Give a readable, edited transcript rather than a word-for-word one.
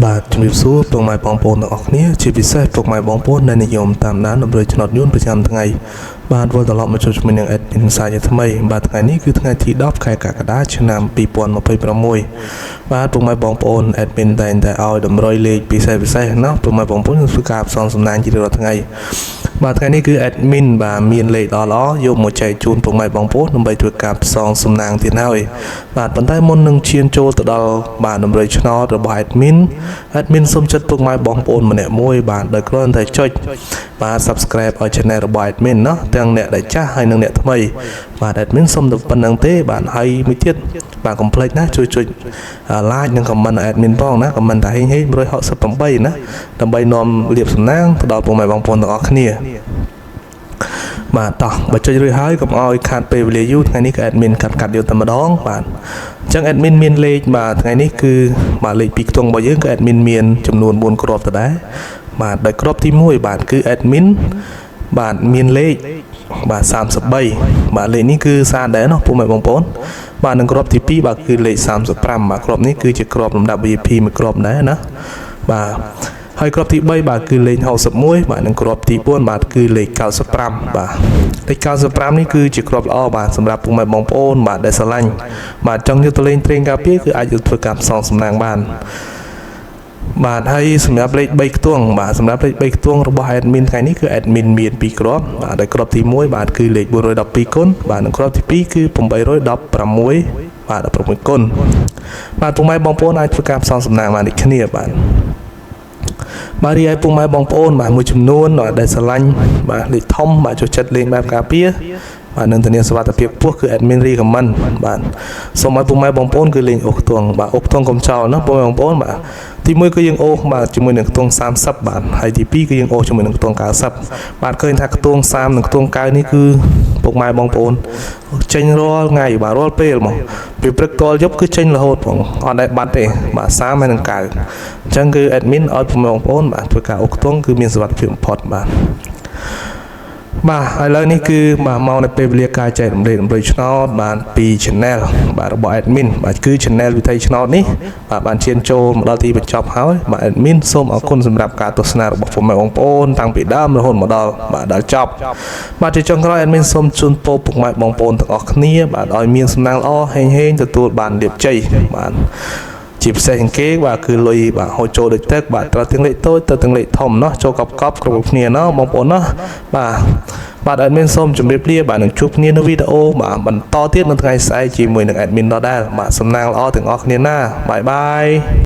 បាទជំរាបសួរពុកម៉ែបងប្អូនទាំងអស់គ្នាជាពិសេសពុកម៉ែបងប្អូនដែលនិយមតាមដានដំណើរឆ្នោតយួនប្រចាំថ្ងៃបាទវិលត្រឡប់មកជួបជាមួយនឹង admin សាជាថ្មីបាទថ្ងៃនេះគឺថ្ងៃទី10ខែកក្កដាឆ្នាំ2026បាទពុកម៉ែបងប្អូន admin តែងតែឲ្យតម្រុយលេខពិសេសណាពុកម៉ែបងប្អូនធ្វើការផ្សងសំណាងជារៀងរាល់ថ្ងៃបាទថ្ងៃនេះគឺ admin បាទមានលេខល្អៗយកមកចែកជូនពុកម៉ែបងប្អូនដើម្បីធ្វើការផ្សងសំណាងទៀតហើយបាទប៉ុន្តែមុននឹងឈានចូលទៅដល់បាទតម្រុយឆ្នោតរបស់ admin សូមចិត្តពុកម៉ែបងប្អូនម្នាក់មួយបាទដោយគ្រាន់តែចុចបាទ subscribe ឲ្យ channel របស់ admin ណាទាំងអ្នកដែលចាស់ហើយនិងអ្នកថ្មីបាទ admin សូមតែប៉ុណ្្នឹងទេបាទហើយមួយទៀតបាទកុំភ្លេចណាជួយចុច like និង comment ឲ្យ admin ផងណា comment តែហេង168ណាដើម្បីនាំលាភសំណាងទៅដល់ពុកម៉ែបងប្អូនទាំងអស់គ្នាបាទតោះបើចុចរួចហើយកុំឲ្យខាតពេលវេលាយូរថ្ងៃនេះគឺ admin កាត់យកតែម្ដងបាទអញ្ចឹង admin មានលេខបាទថ្ងៃនេះគឺបាទលេខ2ខ្ទង់របស់យើងគឺ admin មានចំនួន4គ្រាប់ដដែលបាទដោយគ្រាប់ទី1បាទគឺ admin បាទមានលេខបាទ33បាទលេខនេះគឺសារដែរណាពុកម៉ែបងប្អូនបាទនិងគ្រាប់ទី2បាទគឺលេខ35បាទគ្រាប់នេះគឺជាគ្រាប់លំដាប់ VIP មួយគ្រាប់ដែរណាបាទហើយគ្រាប់ទី3បាទគឺលេខ61បាទនិងគ្រាប់ទី4បាទគឺលេខ95បាទលេខ95នេះគឺជាគ្រាប់ល្អបាទសម្រាប់ពុកម៉ែបងប្អូនបាទដែលស្រឡាញ់បាទចង់យកទៅលេងត្រេងការពារគឺអាចយកធ្វើការផ្សងសំណាងបានបាទហើយសម្រាប់លេខ3ខ្ទង់បាទសម្រាប់លេខ3ខ្ទង់របស់ admin ថ្ងៃនេះគឺ admin មាន2គ្រាប់បាទដោយគ្រាប់ទី1បាទគឺលេខ412គុណបាទនិងគ្រាប់ទី2គឺ816បាទ16គុណបាទពុកម៉ែបងប្អូនអាចធ្វើការផ្សងសំណាងបានដូចគ្នាបាទបាទរីឯពុកម៉ែបងប្អូនបាទមួយចំនួនដែលស្រឡាញ់បាទលេខធំបាទចូលចិត្តលេងបែបការពារបាទនឹងធានាសុវត្ថិភាពខ្ពស់គឺ admin recommend បាទសូមឲ្យពុកម៉ែបងប្អូនគឺលេងអូសខ្ទង់បាទអូសខ្ទង់កុំចោលណាពុកម៉ែបងប្អូនបាទទី1គឺយើងអូសបាទជាមួយនឹងខ្ទង់30បាទហើយទី2គឺយើងអូសជាមួយនឹងខ្ទង់90បាទឃើញថាខ្ទង់30និងខ្ទង់90នេះគឺពុកម៉ែបងប្អូនចេញរាល់ថ្ងៃបាទរាល់ពេលមកពីព្រឹកទាល់យប់គឺចេញរហូតផងអត់ដែលបាត់ទេបាទ30ហើយនឹង90អញ្ចឹងគឺ admin ឲ្យពុកម៉ែបងប្អូនបាទធ្វើការអូសខ្ទង់គឺមានសុវត្ថិភាពបំផុតបាទឥឡូវនេះគឺបាទមកនៅពេលវេលាការចែករំលែកឆ្នោតបាទពី channel បាទរបស់ admin បាទគឺ channel វិធីឆ្នោតនេះបាទបានឈានចូលមកដល់ទីបញ្ចប់ហើយបាទ admin សូមអរគុណសម្រាប់ការទស្សនារបស់ពុកម៉ែបងប្អូនតាំងពីដើមរហូតមកដល់បាទដល់ចប់បាទជាចុងក្រោយ admin សូមជូនពរពុកម៉ែបងប្អូនទាំងអស់គ្នាបាទឲ្យមានសំណាងល្អហេងទទួលបានលាភជ័យបាទជាពិសេសជាងគេបាទគឺលុយបាទហូរចូលដូចទឹកបាទត្រូវទាំងលេខតូចទៅទាំងលេខធំเนาะចូលកប់គ្រប់គ្នាเนาะបងប្អូនเนาะបាទ admin សូមជម្រាបលាបាទនឹងជួបគ្នានៅវីដេអូបាទបន្តទៀតនៅថ្ងៃស្អែកជាមួយនឹង admin ដដែលបាទសំណាងល្អទាំងអស់គ្នាណាបាយបាយ